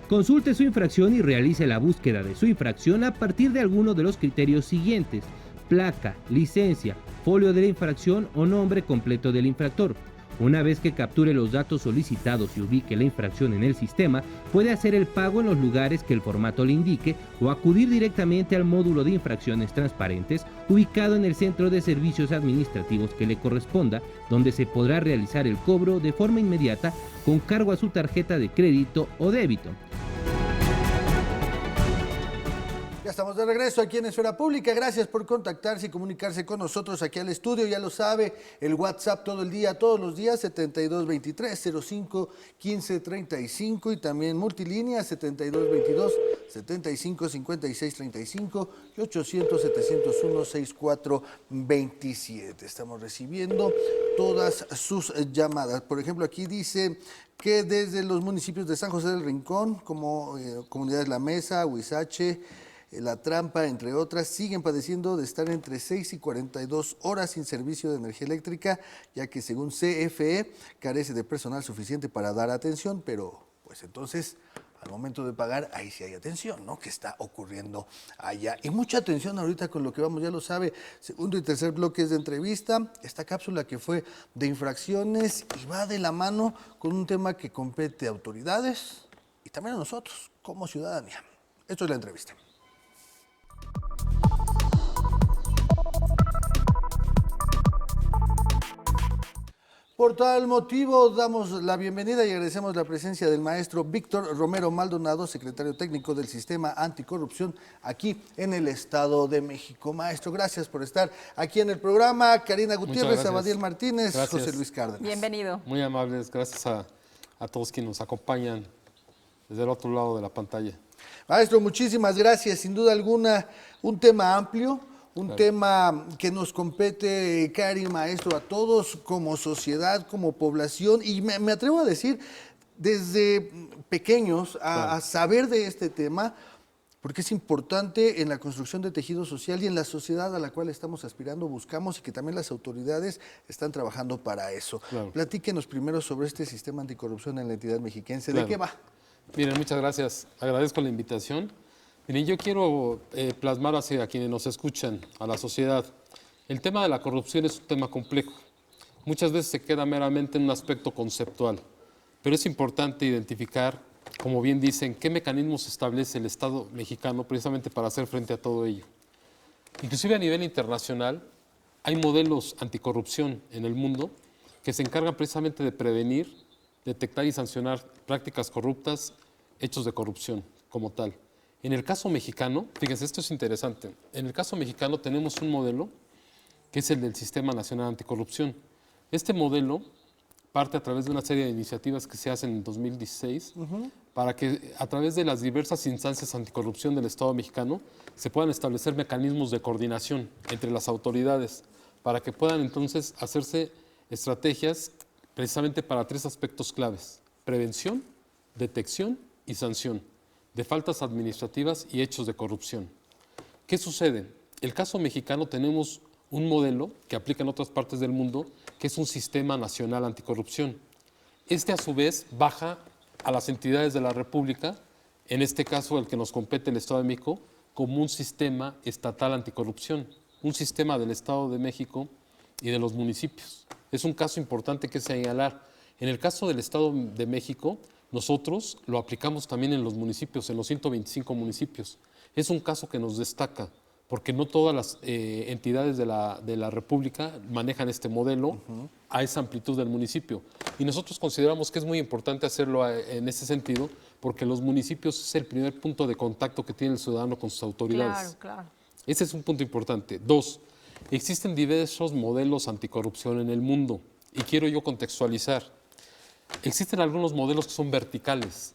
Consulte su infracción y realice la búsqueda de su infracción a partir de alguno de los criterios siguientes: placa, licencia, folio de la infracción o nombre completo del infractor. Una vez que capture los datos solicitados y ubique la infracción en el sistema, puede hacer el pago en los lugares que el formato le indique o acudir directamente al módulo de infracciones transparentes ubicado en el centro de servicios administrativos que le corresponda, donde se podrá realizar el cobro de forma inmediata con cargo a su tarjeta de crédito o débito. Ya estamos de regreso aquí en Esfera Pública. Gracias por contactarse y comunicarse con nosotros aquí al estudio. Ya lo sabe, el WhatsApp todo el día, todos los días, 7223-05-1535 y también multilínea 7222-755635 y 800-701-6427. Estamos recibiendo todas sus llamadas. Por ejemplo, aquí dice que desde los municipios de San José del Rincón, como Comunidades La Mesa, Huizache, La Trampa, entre otras, siguen padeciendo de estar entre 6 y 42 horas sin servicio de energía eléctrica, ya que según CFE carece de personal suficiente para dar atención, pero pues entonces al momento de pagar ahí sí hay atención, ¿no? Que está ocurriendo allá. Y mucha atención ahorita con lo que vamos, ya lo sabe, segundo y tercer bloques de entrevista, esta cápsula que fue de infracciones y va de la mano con un tema que compete a autoridades y también a nosotros como ciudadanía. Esto es la entrevista. Por tal motivo, damos la bienvenida y agradecemos la presencia del maestro Víctor Romero Maldonado, secretario técnico del Sistema Anticorrupción aquí en el Estado de México. Maestro, gracias por estar aquí en el programa. Karina Gutiérrez, Abadiel Martínez, gracias. José Luis Cárdenas. Bienvenido. Muy amables, gracias a todos quienes nos acompañan desde el otro lado de la pantalla. Maestro, muchísimas gracias. Sin duda alguna, un tema amplio. Un tema que nos compete, Cari, maestro, a todos como sociedad, como población, y me atrevo a decir, desde pequeños, a saber de este tema, porque es importante en la construcción de tejido social y en la sociedad a la cual estamos aspirando, buscamos, y que también las autoridades están trabajando para eso. Claro. Platíquenos primero sobre este sistema anticorrupción en la entidad mexiquense. ¿De qué va? Miren, muchas gracias. Agradezco la invitación. Miren, yo quiero plasmar hacia quienes nos escuchan, a la sociedad. El tema de la corrupción es un tema complejo. Muchas veces se queda meramente en un aspecto conceptual, pero es importante identificar, como bien dicen, qué mecanismos establece el Estado mexicano precisamente para hacer frente a todo ello. Inclusive a nivel internacional hay modelos anticorrupción en el mundo que se encargan precisamente de prevenir, detectar y sancionar prácticas corruptas, hechos de corrupción como tal. En el caso mexicano, fíjense, esto es interesante, en el caso mexicano tenemos un modelo que es el del Sistema Nacional Anticorrupción. Este modelo parte a través de una serie de iniciativas que se hacen en 2016 para que a través de las diversas instancias anticorrupción del Estado mexicano se puedan establecer mecanismos de coordinación entre las autoridades para que puedan entonces hacerse estrategias precisamente para tres aspectos claves: prevención, detección y sanción de faltas administrativas y hechos de corrupción. ¿Qué sucede? El caso mexicano tenemos un modelo que aplica en otras partes del mundo, que es un Sistema Nacional Anticorrupción. Este, a su vez, baja a las entidades de la República, en este caso el que nos compete el Estado de México, como un sistema estatal anticorrupción, un sistema del Estado de México y de los municipios. Es un caso importante que señalar. En el caso del Estado de México, nosotros lo aplicamos también en los municipios, en los 125 municipios. Es un caso que nos destaca, porque no todas las entidades de la República manejan este modelo a esa amplitud del municipio. Y nosotros consideramos que es muy importante hacerlo en ese sentido, porque los municipios es el primer punto de contacto que tiene el ciudadano con sus autoridades. Claro, claro. Ese es un punto importante. Dos, existen diversos modelos anticorrupción en el mundo, y quiero yo contextualizar. Existen algunos modelos que son verticales,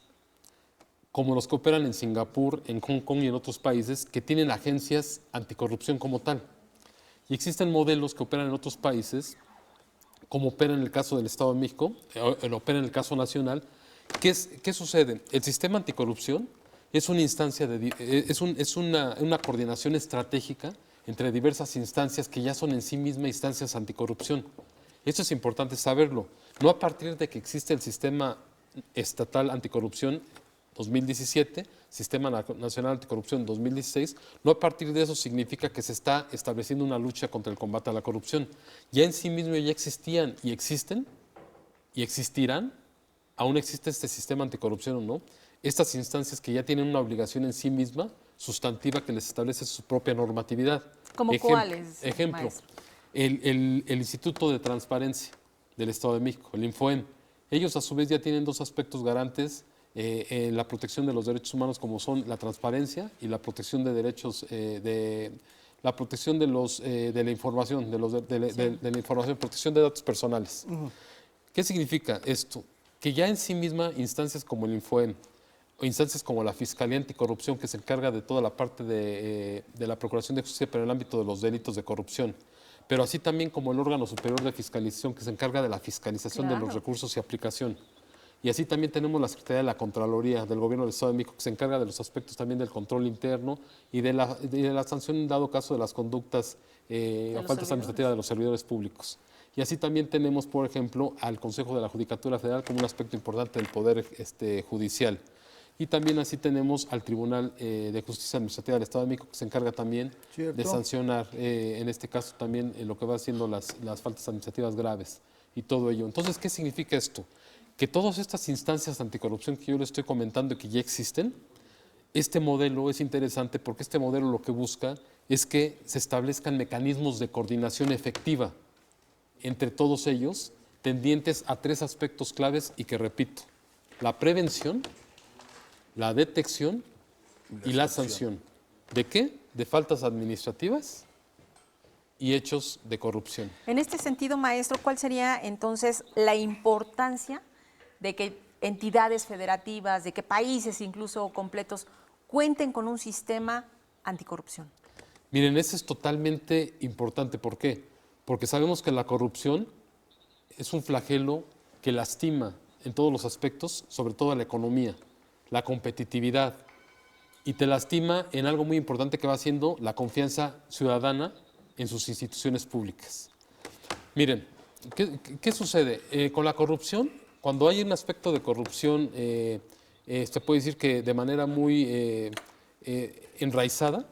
como los que operan en Singapur, en Hong Kong y en otros países, que tienen agencias anticorrupción como tal. Y existen modelos que operan en otros países, como opera en el caso del Estado de México, opera en el caso nacional. ¿Qué sucede? El sistema anticorrupción es una instancia, es una coordinación estratégica entre diversas instancias que ya son en sí mismas instancias anticorrupción. Esto es importante saberlo. No a partir de que existe el sistema estatal anticorrupción, 2017, Sistema Nacional Anticorrupción 2016, no a partir de eso significa que se está estableciendo una lucha contra el combate a la corrupción. Ya en sí mismo ya existían y existen y existirán, aún existe este sistema anticorrupción o no, estas instancias que ya tienen una obligación en sí misma, sustantiva, que les establece su propia normatividad. ¿Cómo cuáles, Ejemplo, maestro? el Instituto de Transparencia del Estado de México, el Infoem. Ellos a su vez ya tienen dos aspectos garantes en la protección de los derechos humanos, como son la transparencia y la protección de derechos la protección de la información, de la información, protección de datos personales. ¿Qué significa esto? Que ya en sí misma instancias como el Infoem o instancias como la Fiscalía Anticorrupción, que se encarga de toda la parte de la Procuración de Justicia, pero en el ámbito de los delitos de corrupción, pero así también como el órgano superior de fiscalización, que se encarga de la fiscalización de los recursos y aplicación. Y así también tenemos la Secretaría de la Contraloría del Gobierno del Estado de México, que se encarga de los aspectos también del control interno y de la sanción en dado caso de las conductas o faltas administrativas de los servidores públicos. Y así también tenemos, por ejemplo, al Consejo de la Judicatura Federal como un aspecto importante del Poder Judicial. Y también así tenemos al Tribunal de Justicia Administrativa del Estado de México, que se encarga también de sancionar, en este caso también, lo que va siendo las faltas administrativas graves y todo ello. Entonces, ¿qué significa esto? Que todas estas instancias de anticorrupción que yo les estoy comentando y que ya existen, este modelo es interesante porque este modelo lo que busca es que se establezcan mecanismos de coordinación efectiva entre todos ellos, tendientes a tres aspectos claves y que repito: la prevención, la detección y la sanción. ¿De qué? De faltas administrativas y hechos de corrupción. En este sentido, maestro, ¿cuál sería entonces la importancia de que entidades federativas, de que países incluso completos cuenten con un sistema anticorrupción? Miren, eso es totalmente importante. ¿Por qué? Porque sabemos que la corrupción es un flagelo que lastima en todos los aspectos, sobre todo a la economía, la competitividad, y te lastima en algo muy importante que va siendo la confianza ciudadana en sus instituciones públicas. Miren, ¿qué sucede? Con la corrupción, cuando hay un aspecto de corrupción, se puede decir que de manera muy enraizada,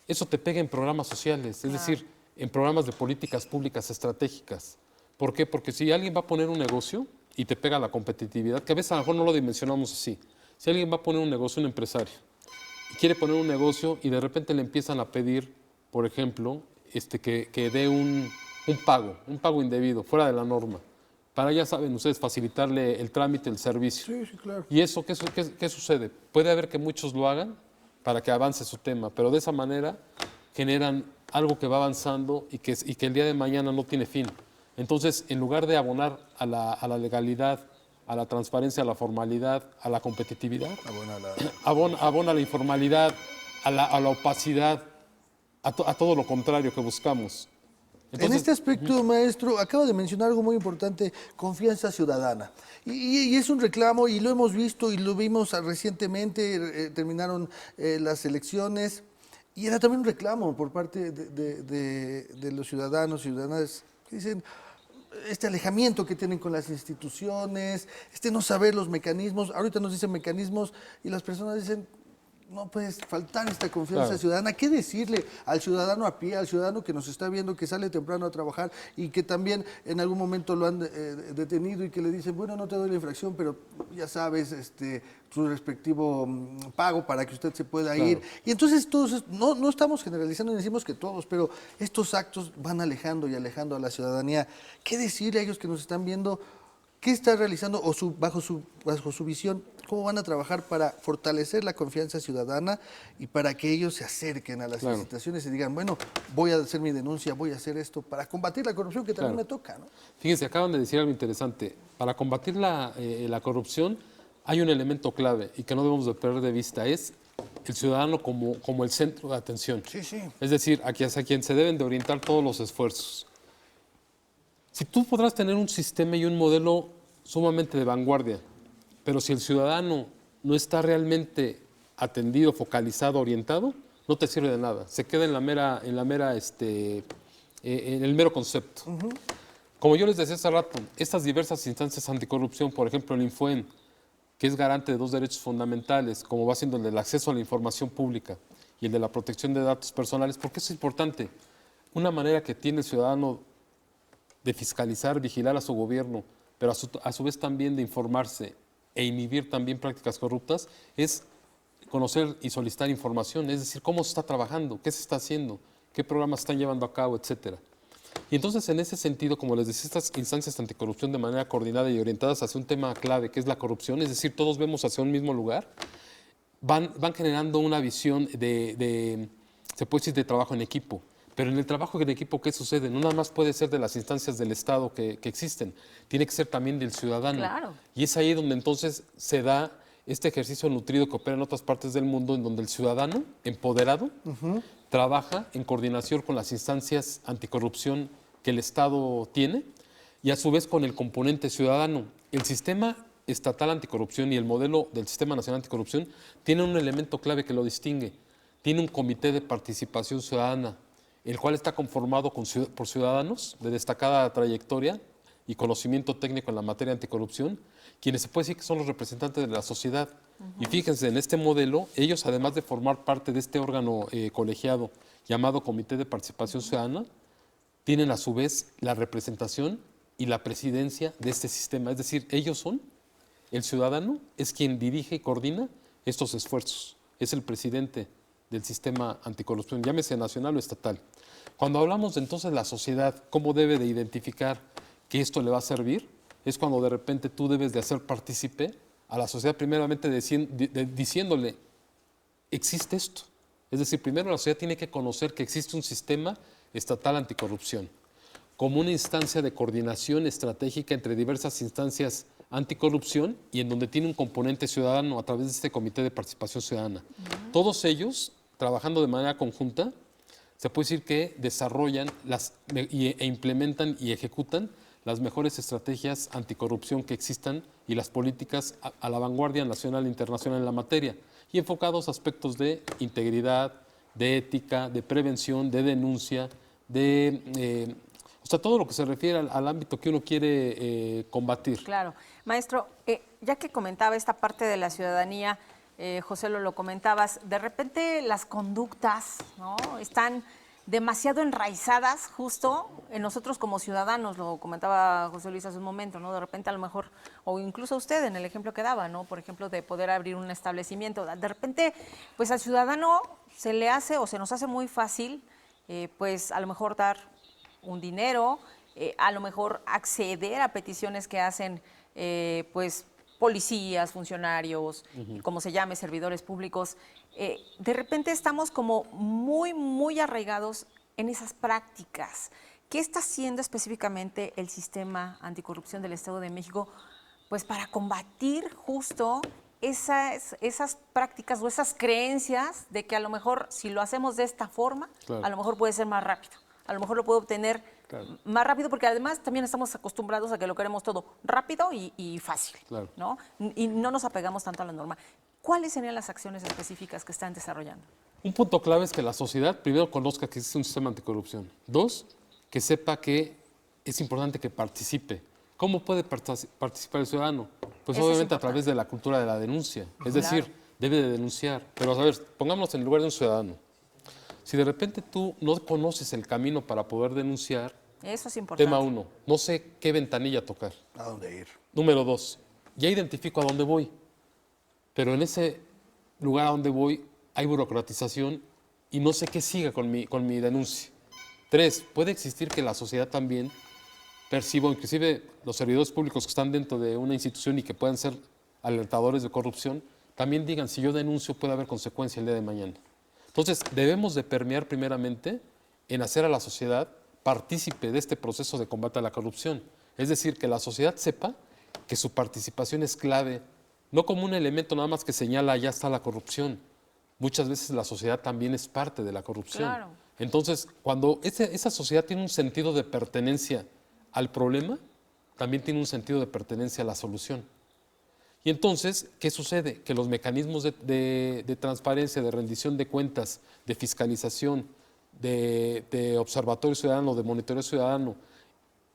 eso te pega en programas sociales, es decir, en programas de políticas públicas estratégicas. ¿Por qué? Porque si alguien va a poner un negocio y te pega la competitividad, que a veces a lo mejor no lo dimensionamos así, si alguien va a poner un negocio, un empresario, y quiere poner un negocio y de repente le empiezan a pedir, por ejemplo, que dé un pago indebido, fuera de la norma, para, ya saben ustedes, facilitarle el trámite, el servicio. Sí, sí, claro. ¿Y eso qué sucede? Puede haber que muchos lo hagan para que avance su tema, pero de esa manera generan algo que va avanzando y que el día de mañana no tiene fin. Entonces, en lugar de abonar a la legalidad, a la transparencia, a la formalidad, a la competitividad, abona a la informalidad, a la opacidad, a todo lo contrario que buscamos. Entonces, en este aspecto, maestro, acaba de mencionar algo muy importante: confianza ciudadana. Y es un reclamo, y lo hemos visto y lo vimos recientemente, terminaron las elecciones, y era también un reclamo por parte de los ciudadanos y ciudadanas que dicen este alejamiento que tienen con las instituciones, no saber los mecanismos. Ahorita nos dicen mecanismos y las personas dicen: no puede faltar esta confianza ciudadana. ¿Qué decirle al ciudadano a pie, al ciudadano que nos está viendo, que sale temprano a trabajar y que también en algún momento lo han detenido y que le dicen: bueno, no te doy la infracción, pero ya sabes, su respectivo pago para que usted se pueda ir? Y entonces todos, no estamos generalizando, decimos que todos, pero estos actos van alejando y alejando a la ciudadanía. ¿Qué decirle a ellos que nos están viendo? ¿Qué está realizando o bajo su visión? ¿Cómo van a trabajar para fortalecer la confianza ciudadana y para que ellos se acerquen a las instituciones y digan: bueno, voy a hacer mi denuncia, voy a hacer esto para combatir la corrupción que también me toca, ¿no? Fíjense, acaban de decir algo interesante. Para combatir la corrupción hay un elemento clave y que no debemos de perder de vista: es el ciudadano como el centro de atención. Sí, sí. Es decir, hacia quien se deben de orientar todos los esfuerzos. Si tú podrás tener un sistema y un modelo sumamente de vanguardia, pero si el ciudadano no está realmente atendido, focalizado, orientado, no te sirve de nada. Se queda en el mero concepto. Como yo les decía hace rato, estas diversas instancias anticorrupción, por ejemplo el Infoem, que es garante de dos derechos fundamentales, como va siendo el del acceso a la información pública y el de la protección de datos personales. ¿Por qué es importante? Una manera que tiene el ciudadano de fiscalizar, vigilar a su gobierno, pero a su vez también de informarse e inhibir también prácticas corruptas, es conocer y solicitar información, es decir, cómo se está trabajando, qué se está haciendo, qué programas se están llevando a cabo, etcétera. Y entonces, en ese sentido, como les decía, estas instancias anticorrupción de manera coordinada y orientadas hacia un tema clave, que es la corrupción, es decir, todos vemos hacia un mismo lugar, van generando una visión se puede decir, de trabajo en equipo. Pero en el trabajo en equipo, ¿qué sucede? No nada más puede ser de las instancias del Estado que existen, tiene que ser también del ciudadano. Claro. Y es ahí donde entonces se da este ejercicio nutrido que opera en otras partes del mundo, en donde el ciudadano empoderado trabaja en coordinación con las instancias anticorrupción que el Estado tiene y a su vez con el componente ciudadano. El sistema estatal anticorrupción y el modelo del Sistema Nacional Anticorrupción tiene un elemento clave que lo distingue. Tiene un comité de participación ciudadana, el cual está conformado por ciudadanos de destacada trayectoria y conocimiento técnico en la materia anticorrupción, quienes se puede decir que son los representantes de la sociedad. Y fíjense, en este modelo, ellos además de formar parte de este órgano colegiado llamado Comité de Participación Ciudadana, tienen a su vez la representación y la presidencia de este sistema. Es decir, ellos son, el ciudadano es quien dirige y coordina estos esfuerzos. Es el presidente del sistema anticorrupción, llámese nacional o estatal. Cuando hablamos de entonces la sociedad, cómo debe de identificar que esto le va a servir, es cuando de repente tú debes de hacer partícipe a la sociedad primeramente diciéndole, existe esto. Es decir, primero la sociedad tiene que conocer que existe un sistema estatal anticorrupción, como una instancia de coordinación estratégica entre diversas instancias anticorrupción y en donde tiene un componente ciudadano a través de este Comité de Participación Ciudadana. Todos ellos, trabajando de manera conjunta, se puede decir que desarrollan e implementan y ejecutan las mejores estrategias anticorrupción que existan y las políticas a la vanguardia nacional e internacional en la materia, y enfocados a aspectos de integridad, de ética, de prevención, de denuncia, o sea, todo lo que se refiere al ámbito que uno quiere combatir. Claro. Maestro, ya que comentaba esta parte de la ciudadanía, José, lo comentabas, de repente las conductas, ¿no?, están demasiado enraizadas justo en nosotros como ciudadanos, lo comentaba José Luis hace un momento, ¿no? De repente a lo mejor, o incluso usted en el ejemplo que daba, ¿no? Por ejemplo, de poder abrir un establecimiento. De repente, pues al ciudadano se le hace o se nos hace muy fácil, pues a lo mejor dar un dinero, a lo mejor acceder a peticiones que hacen, pues, policías, funcionarios, como se llame, servidores públicos. De repente estamos como muy arraigados en esas prácticas. ¿Qué está haciendo específicamente el sistema anticorrupción del Estado de México, pues, para combatir justo esas prácticas o esas creencias de que a lo mejor si lo hacemos de esta forma, Claro. a lo mejor puede ser más rápido? A lo mejor lo puedo obtener más rápido, porque además también estamos acostumbrados a que lo queremos todo rápido y fácil, Claro. ¿no? Y no nos apegamos tanto a la norma. ¿Cuáles serían las acciones específicas que están desarrollando? Un punto clave es que la sociedad primero conozca que existe un sistema anticorrupción. Dos, que sepa que es importante que participe. ¿Cómo puede participar el ciudadano? Pues Eso es obviamente a importante. través de la cultura de la denuncia. Es Claro. decir, debe de denunciar. Pero a ver, pongámonos en el lugar de un ciudadano. Si de repente tú no conoces el camino para poder denunciar, Eso es importante. tema 1, no sé qué ventanilla tocar. ¿A dónde ir? Número 2, ya identifico a dónde voy, pero en ese lugar a donde voy hay burocratización y no sé qué siga con mi denuncia. 3, puede existir que la sociedad también perciba, inclusive los servidores públicos que están dentro de una institución y que puedan ser alertadores de corrupción, también digan, si yo denuncio puede haber consecuencia el día de mañana. Entonces, debemos de permear primeramente en hacer a la sociedad partícipe de este proceso de combate a la corrupción. Es decir, que la sociedad sepa que su participación es clave, no como un elemento nada más que señala, ya está la corrupción. Muchas veces la sociedad también es parte de la corrupción. Claro. Entonces, cuando esa sociedad tiene un sentido de pertenencia al problema, también tiene un sentido de pertenencia a la solución. Y entonces, ¿qué sucede? Que los mecanismos de transparencia, de rendición de cuentas, de fiscalización, de observatorio ciudadano, de monitoreo ciudadano,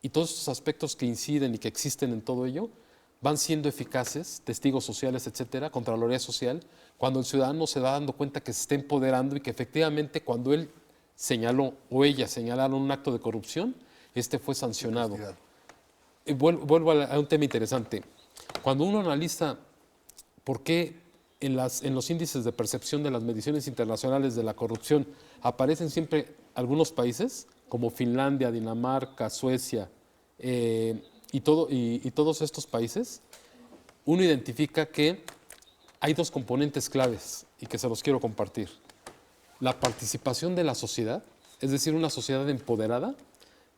y todos estos aspectos que inciden y que existen en todo ello, van siendo eficaces, testigos sociales, etcétera, Contraloría Social, cuando el ciudadano se va dando cuenta que se está empoderando y que efectivamente cuando él señaló o ella señalaron un acto de corrupción, este fue sancionado. Y vuelvo a un tema interesante. Cuando uno analiza por qué en los índices de percepción de las mediciones internacionales de la corrupción aparecen siempre algunos países, como Finlandia, Dinamarca, Suecia, y todos estos países, uno identifica que hay dos componentes claves y que se los quiero compartir. La participación de la sociedad, es decir, una sociedad empoderada,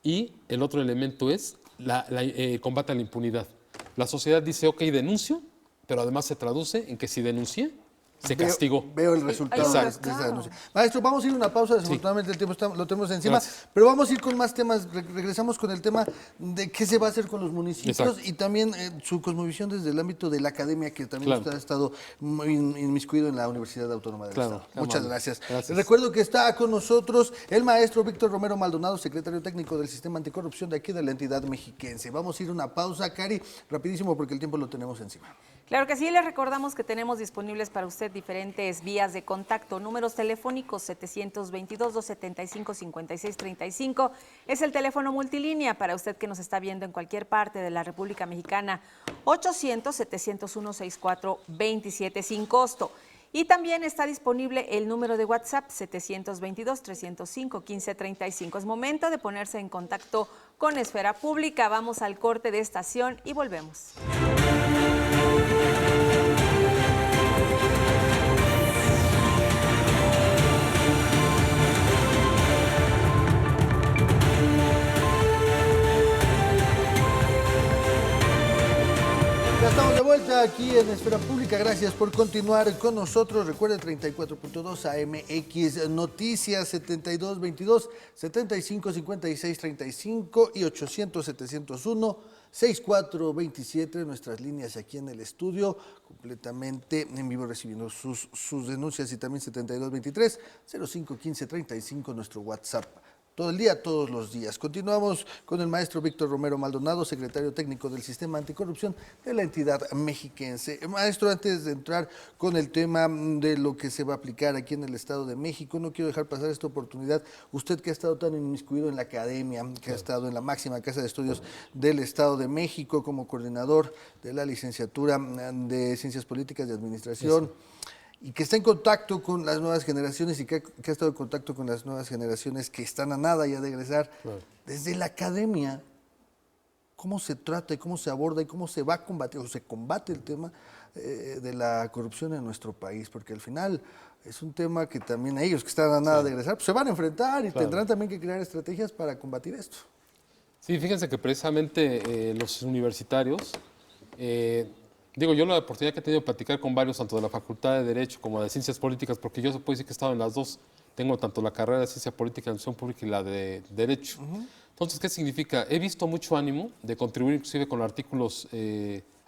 y el otro elemento es el combate a la impunidad. La sociedad dice, ok, denuncio, pero además se traduce en que si denuncié, se castigó. Veo el resultado de esa denuncia. Maestro, vamos a ir a una pausa, desafortunadamente el tiempo lo tenemos encima, pero vamos a ir con más temas. Regresamos con el tema de qué se va a hacer con los municipios y también su cosmovisión desde el ámbito de la academia, que también usted ha estado muy inmiscuido en la Universidad Autónoma del Estado. Muchas gracias. Recuerdo que está con nosotros el maestro Víctor Romero Maldonado, secretario técnico del Sistema Anticorrupción de aquí de la entidad mexiquense. Vamos a ir a una pausa, Cari, rapidísimo porque el tiempo lo tenemos encima. Claro que sí, les recordamos que tenemos disponibles para usted diferentes vías de contacto, números telefónicos 722-275-5635, es el teléfono multilínea para usted que nos está viendo en cualquier parte de la República Mexicana, 800-701-6427 sin costo. Y también está disponible el número de WhatsApp 722-305-1535. Es momento de ponerse en contacto con Esfera Pública. Vamos al corte de estación y volvemos. Ya estamos de vuelta aquí en Esfera Pública. Gracias por continuar con nosotros. Recuerde 34.2 AMX Noticias 7222-755635 y 800-701-6427. Nuestras líneas aquí en el estudio, completamente en vivo, recibiendo sus denuncias, y también 7223-051535, nuestro WhatsApp. Todo el día, todos los días. Continuamos con el maestro Víctor Romero Maldonado, secretario técnico del Sistema Anticorrupción de la entidad mexiquense. Maestro, antes de entrar con el tema de lo que se va a aplicar aquí en el Estado de México, no quiero dejar pasar esta oportunidad. Usted que ha estado tan inmiscuido en la academia, que ha estado en la máxima casa de estudios del Estado de México como coordinador de la licenciatura de Ciencias Políticas y Administración, y que está en contacto con las nuevas generaciones y que ha estado en contacto con las nuevas generaciones que están a nada ya de egresar, desde la academia, ¿cómo se trata y cómo se aborda y cómo se va a combatir o se combate el tema de la corrupción en nuestro país? Porque al final es un tema que también ellos que están a nada de egresar, pues se van a enfrentar y tendrán también que crear estrategias para combatir esto. Sí, fíjense que precisamente los universitarios... yo la oportunidad que he tenido de platicar con varios, tanto de la Facultad de Derecho como de Ciencias Políticas, porque yo se puede decir que he estado en las dos. Tengo tanto la carrera de Ciencia Política, Administración Pública y la de Derecho. Entonces, ¿qué significa? He visto mucho ánimo de contribuir inclusive con artículos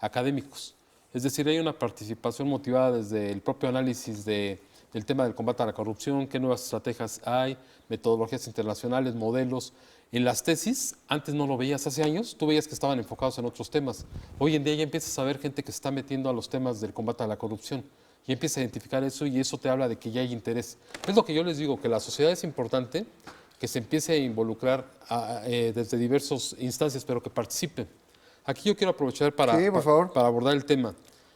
académicos. Es decir, hay una participación motivada desde el propio análisis del tema del combate a la corrupción, qué nuevas estrategias hay, metodologías internacionales, modelos. En las tesis, antes no lo veías hace años, tú veías que estaban enfocados en otros temas. Hoy en día ya empiezas a ver gente que se está metiendo a los temas del combate a la corrupción y empiezas a identificar eso y eso te habla de que ya hay interés. Es lo que yo les digo, que la sociedad es importante, que se empiece a involucrar desde diversas instancias, pero que participen. Aquí yo quiero aprovechar para abordar el tema.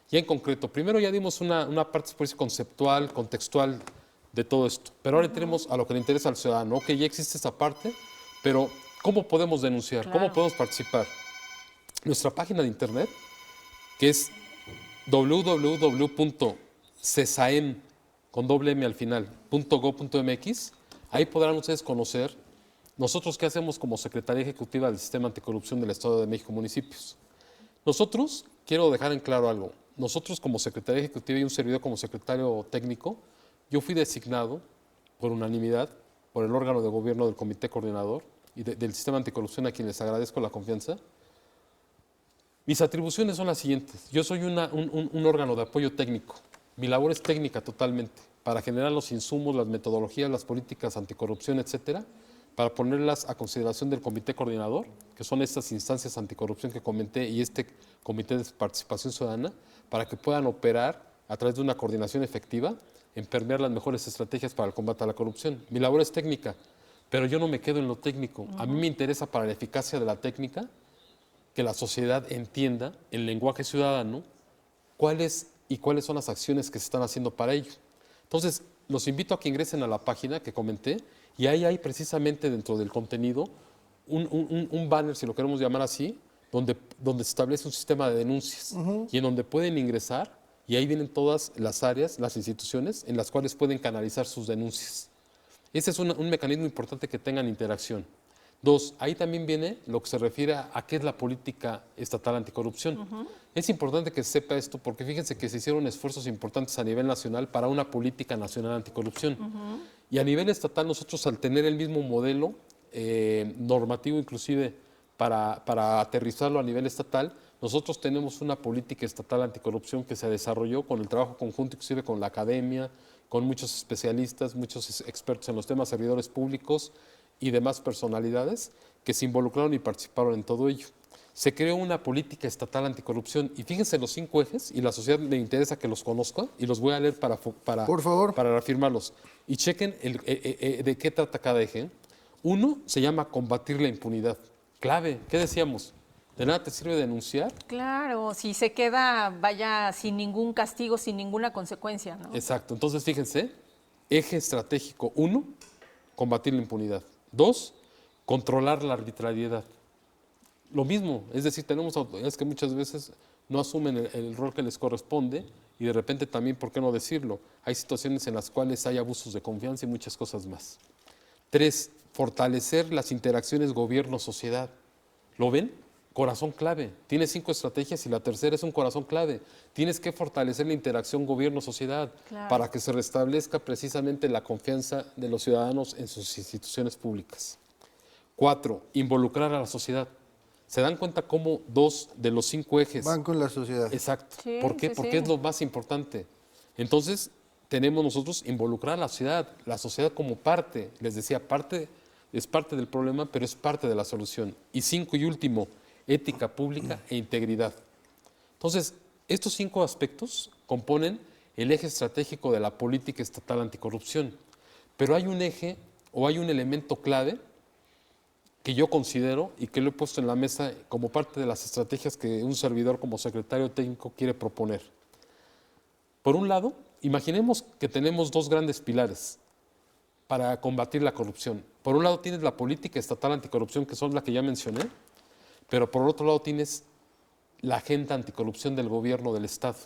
Ya en concreto, primero ya dimos una parte conceptual, contextual de todo esto, pero ahora entremos a lo que le interesa al ciudadano. Ok, ya existe esa parte, pero ¿cómo podemos denunciar? Claro. ¿Cómo podemos participar? Nuestra página de internet, que es www.cesaem, con doble M al final, .go.mx, ahí podrán ustedes conocer nosotros qué hacemos como Secretaría Ejecutiva del Sistema Anticorrupción del Estado de México Municipios. Nosotros, quiero dejar en claro algo, nosotros como Secretaría Ejecutiva y un servidor como secretario técnico, yo fui designado por unanimidad por el órgano de gobierno del Comité Coordinador y del Sistema Anticorrupción, a quien les agradezco la confianza. Mis atribuciones son las siguientes. Yo soy un órgano de apoyo técnico. Mi labor es técnica totalmente, para generar los insumos, las metodologías, las políticas anticorrupción, etcétera. para ponerlas a consideración del comité coordinador, que son estas instancias anticorrupción que comenté, y este comité de participación ciudadana, para que puedan operar a través de una coordinación efectiva en permear las mejores estrategias para el combate a la corrupción. Mi labor es técnica, pero yo no me quedo en lo técnico. A mí me interesa para la eficacia de la técnica que la sociedad entienda el lenguaje ciudadano cuáles son las acciones que se están haciendo para ello. Entonces, los invito a que ingresen a la página que comenté y ahí hay precisamente dentro del contenido un banner, si lo queremos llamar así, donde se establece un sistema de denuncias y en donde pueden ingresar y ahí vienen todas las áreas, las instituciones en las cuales pueden canalizar sus denuncias. Ese es un mecanismo importante que tengan interacción. 2, ahí también viene lo que se refiere a qué es la política estatal anticorrupción. Es importante que se sepa esto porque fíjense que se hicieron esfuerzos importantes a nivel nacional para una política nacional anticorrupción. Y a nivel estatal nosotros al tener el mismo modelo normativo inclusive para aterrizarlo a nivel estatal, nosotros tenemos una política estatal anticorrupción que se desarrolló con el trabajo conjunto inclusive con la academia, con muchos especialistas, muchos expertos en los temas servidores públicos y demás personalidades que se involucraron y participaron en todo ello. Se creó una política estatal anticorrupción y fíjense los 5 ejes y la sociedad le interesa que los conozca y los voy a leer Por favor. para reafirmarlos. Y chequen de qué trata cada eje. 1 se llama combatir la impunidad. Clave, ¿qué decíamos? De nada te sirve denunciar. Claro, si se queda, vaya, sin ningún castigo, sin ninguna consecuencia, ¿no? Exacto, entonces fíjense, eje estratégico 1, combatir la impunidad. 2, controlar la arbitrariedad. Lo mismo, es decir, tenemos autoridades que muchas veces no asumen el rol que les corresponde y de repente también, ¿por qué no decirlo? Hay situaciones en las cuales hay abusos de confianza y muchas cosas más. 3, fortalecer las interacciones gobierno-sociedad. ¿Lo ven? Corazón clave. Tienes 5 estrategias y la tercera es un corazón clave. Tienes que fortalecer la interacción gobierno-sociedad para que se restablezca precisamente la confianza de los ciudadanos en sus instituciones públicas. 4, involucrar a la sociedad. ¿Se dan cuenta cómo 2 de los 5 ejes Van con la sociedad. Exacto. Sí, ¿Por qué? sí, Porque sí. es lo más importante. Entonces, tenemos nosotros involucrar a la sociedad como parte, les decía, es parte del problema, pero es parte de la solución. Y 5 y último, ética pública e integridad. Entonces, estos 5 aspectos componen el eje estratégico de la política estatal anticorrupción. Pero hay un eje o hay un elemento clave que yo considero y que lo he puesto en la mesa como parte de las estrategias que un servidor como secretario técnico quiere proponer. Por un lado, imaginemos que tenemos 2 grandes pilares para combatir la corrupción. Por un lado tienes la política estatal anticorrupción, que son las que ya mencioné, pero por otro lado tienes la agenda anticorrupción del gobierno del Estado.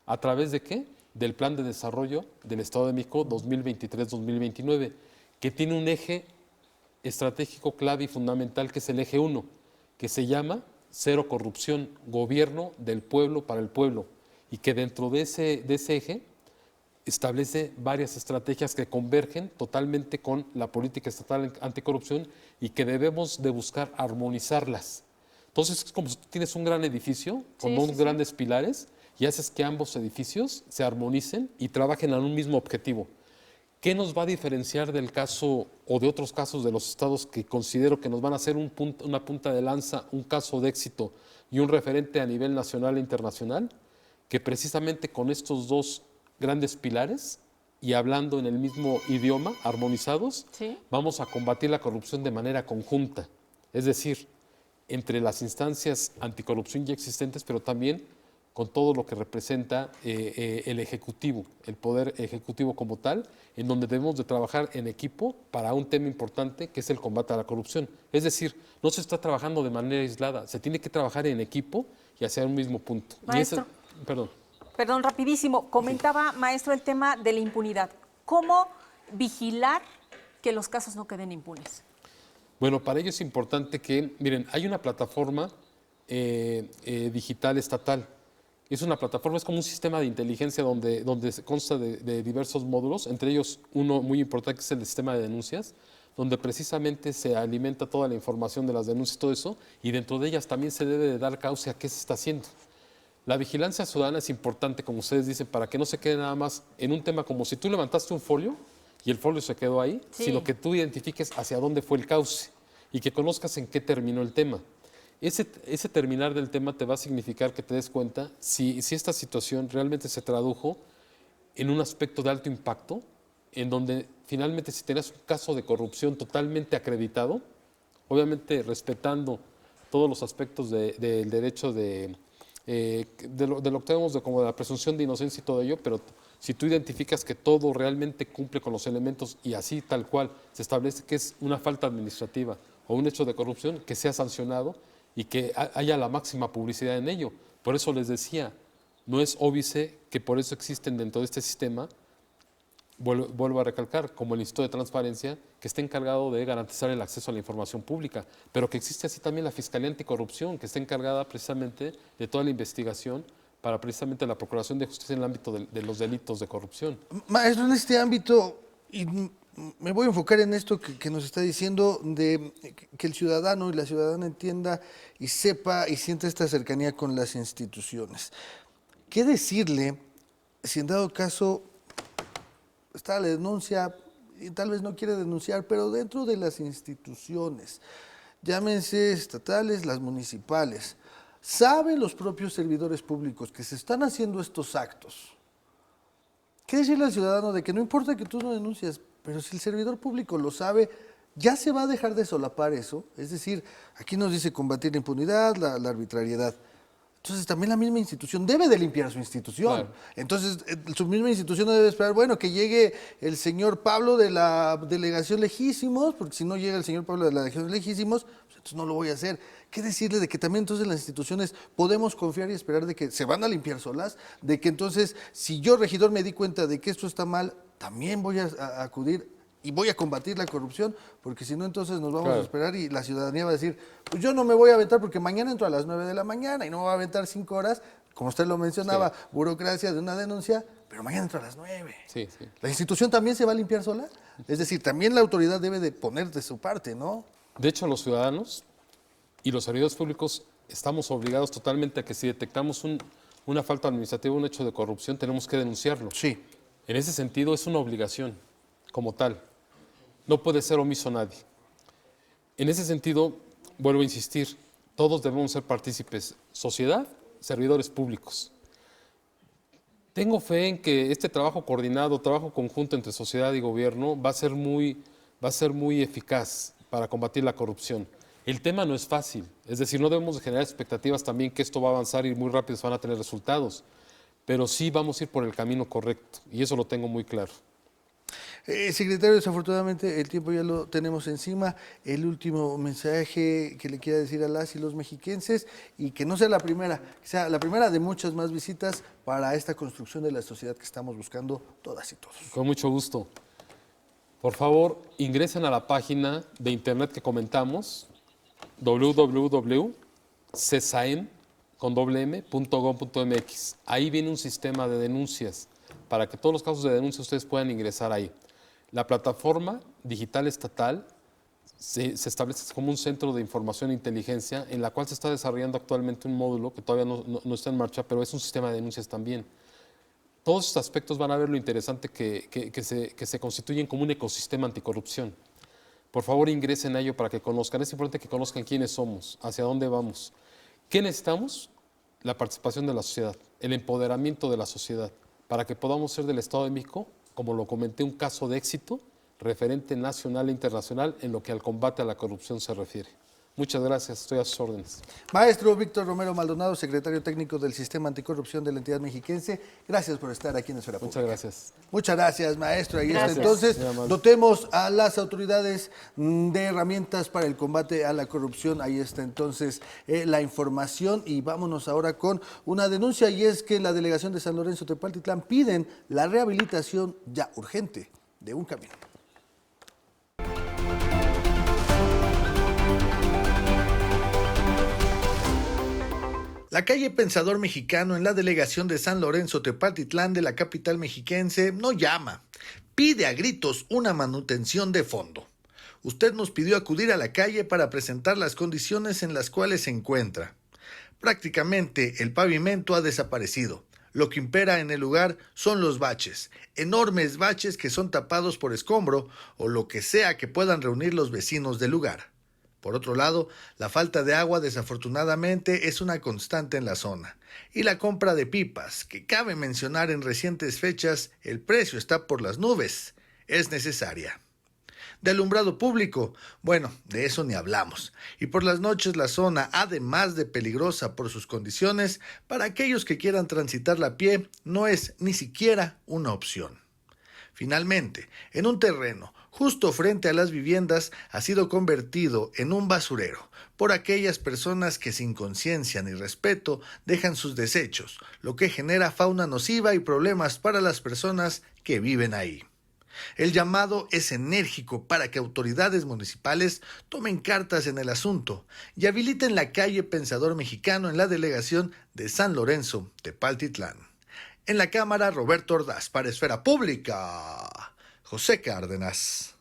¿A través de qué? Del Plan de Desarrollo del Estado de México 2023-2029, que tiene un eje estratégico clave y fundamental que es el eje 1, que se llama Cero Corrupción, Gobierno del Pueblo para el Pueblo, y que dentro de ese eje establece varias estrategias que convergen totalmente con la política estatal anticorrupción y que debemos de buscar armonizarlas. Entonces es como si tú tienes un gran edificio con dos grandes pilares y haces que ambos edificios se armonicen y trabajen en un mismo objetivo. ¿Qué nos va a diferenciar del caso o de otros casos de los estados que considero que nos van a hacer una punta de lanza, un caso de éxito y un referente a nivel nacional e internacional? Que precisamente con estos 2 grandes pilares y hablando en el mismo idioma, armonizados, vamos a combatir la corrupción de manera conjunta. Es decir, entre las instancias anticorrupción ya existentes, pero también con todo lo que representa el Ejecutivo, el Poder Ejecutivo como tal, en donde debemos de trabajar en equipo para un tema importante que es el combate a la corrupción. Es decir, no se está trabajando de manera aislada, se tiene que trabajar en equipo y hacia un mismo punto. Maestro. Perdón. Perdón, rapidísimo. Comentaba, maestro, el tema de la impunidad. ¿Cómo vigilar que los casos no queden impunes? Bueno, para ello es importante que, miren, hay una plataforma digital estatal. Es una plataforma, es como un sistema de inteligencia donde se consta de diversos módulos, entre ellos uno muy importante que es el sistema de denuncias, donde precisamente se alimenta toda la información de las denuncias y todo eso, y dentro de ellas también se debe de dar cauce a qué se está haciendo. La vigilancia ciudadana es importante, como ustedes dicen, para que no se quede nada más en un tema como si tú levantaste un folio y el folio se quedó ahí, Sí. sino que tú identifiques hacia dónde fue el cauce y que conozcas en qué terminó el tema. Ese terminar del tema te va a significar que te des cuenta si esta situación realmente se tradujo en un aspecto de alto impacto, en donde finalmente si tenías un caso de corrupción totalmente acreditado, obviamente respetando todos los aspectos del derecho de lo que tenemos como de la presunción de inocencia y todo ello, pero si tú identificas que todo realmente cumple con los elementos y así tal cual se establece que es una falta administrativa o un hecho de corrupción, que sea sancionado y que haya la máxima publicidad en ello. Por eso les decía, no es óbice que por eso existen dentro de este sistema, vuelvo a recalcar, como el Instituto de Transparencia, que está encargado de garantizar el acceso a la información pública, pero que existe así también la Fiscalía Anticorrupción, que está encargada precisamente de toda la investigación para precisamente la Procuración de Justicia en el ámbito de los delitos de corrupción. Maestro, en este ámbito, y me voy a enfocar en esto que nos está diciendo, de que el ciudadano y la ciudadana entienda y sepa y sienta esta cercanía con las instituciones. ¿Qué decirle si en dado caso está la denuncia y tal vez no quiere denunciar, pero dentro de las instituciones, llámense estatales, las municipales, saben los propios servidores públicos que se están haciendo estos actos? ¿Qué decirle al ciudadano de que no importa que tú no denuncias, pero si el servidor público lo sabe, ya se va a dejar de solapar eso? Es decir, aquí nos dice combatir la impunidad, la arbitrariedad. Entonces también la misma institución debe de limpiar su institución. Claro. Entonces su misma institución no debe esperar, bueno, que llegue el señor Pablo de la delegación Lejísimos, porque si no llega el señor Pablo de la delegación Lejísimos, pues entonces no lo voy a hacer. ¿Qué decirle de que también entonces las instituciones podemos confiar y esperar de que se van a limpiar solas? De que entonces, si yo, regidor, me di cuenta de que esto está mal, también voy a acudir y voy a combatir la corrupción, porque si no, entonces nos vamos a esperar y la ciudadanía va a decir, pues yo no me voy a aventar porque mañana entro a las 9 de la mañana y no me voy a aventar 5 horas, como usted lo mencionaba, burocracia de una denuncia, pero mañana entro a las 9. Sí, sí. ¿La institución también se va a limpiar sola? Es decir, también la autoridad debe de poner de su parte, ¿no? De hecho, los ciudadanos y los servidores públicos estamos obligados totalmente a que si detectamos una falta administrativa, un hecho de corrupción, tenemos que denunciarlo. Sí. En ese sentido, es una obligación como tal. No puede ser omiso nadie. En ese sentido, vuelvo a insistir, todos debemos ser partícipes, sociedad, servidores públicos. Tengo fe en que este trabajo coordinado, trabajo conjunto entre sociedad y gobierno va a ser muy eficaz para combatir la corrupción. El tema no es fácil, es decir, no debemos de generar expectativas también que esto va a avanzar y muy rápido se van a tener resultados, pero sí vamos a ir por el camino correcto y eso lo tengo muy claro. Secretario, desafortunadamente el tiempo ya lo tenemos encima. El último mensaje que le quiera decir a las y los mexiquenses, y que no sea la primera, que sea la primera de muchas más visitas para esta construcción de la sociedad que estamos buscando todas y todos. Con mucho gusto. Por favor, ingresen a la página de internet que comentamos, www.cesaem.gov.mx. Ahí viene un sistema de denuncias para que todos los casos de denuncia ustedes puedan ingresar ahí. La plataforma digital estatal se establece como un centro de información e inteligencia en la cual se está desarrollando actualmente un módulo que todavía no está en marcha, pero es un sistema de denuncias también. Todos estos aspectos van a ver lo interesante que se constituyen como un ecosistema anticorrupción. Por favor, ingresen a ello para que conozcan. Es importante que conozcan quiénes somos, hacia dónde vamos. ¿Qué necesitamos? La participación de la sociedad, el empoderamiento de la sociedad, para que podamos ser del Estado de México, como lo comenté, un caso de éxito, referente nacional e internacional en lo que al combate a la corrupción se refiere. Muchas gracias, estoy a sus órdenes. Maestro Víctor Romero Maldonado, secretario técnico del Sistema Anticorrupción de la entidad mexiquense, gracias por estar aquí en Esfera Pública. Muchas gracias. Muchas gracias, maestro. Ahí Gracias. está. Entonces, Muy amable. dotemos a las autoridades de herramientas para el combate a la corrupción. Ahí está entonces la información, y vámonos ahora con una denuncia, y es que la delegación de San Lorenzo Tepaltitlán piden la rehabilitación ya urgente de un camino. La calle Pensador Mexicano en la delegación de San Lorenzo Tepaltitlán de la capital mexiquense no llama, pide a gritos una manutención de fondo. Usted nos pidió acudir a la calle para presentar las condiciones en las cuales se encuentra. Prácticamente el pavimento ha desaparecido. Lo que impera en el lugar son los baches, enormes baches que son tapados por escombro o lo que sea que puedan reunir los vecinos del lugar. Por otro lado, la falta de agua desafortunadamente es una constante en la zona. Y la compra de pipas, que cabe mencionar en recientes fechas, el precio está por las nubes, es necesaria. De alumbrado público, bueno, de eso ni hablamos. Y por las noches la zona, además de peligrosa por sus condiciones, para aquellos que quieran transitarla a pie, no es ni siquiera una opción. Finalmente, en un terreno justo frente a las viviendas ha sido convertido en un basurero por aquellas personas que sin conciencia ni respeto dejan sus desechos, lo que genera fauna nociva y problemas para las personas que viven ahí. El llamado es enérgico para que autoridades municipales tomen cartas en el asunto y habiliten la calle Pensador Mexicano en la delegación de San Lorenzo, Tepaltitlán. En la Cámara, Roberto Ordaz, para Esfera Pública, José Cárdenas.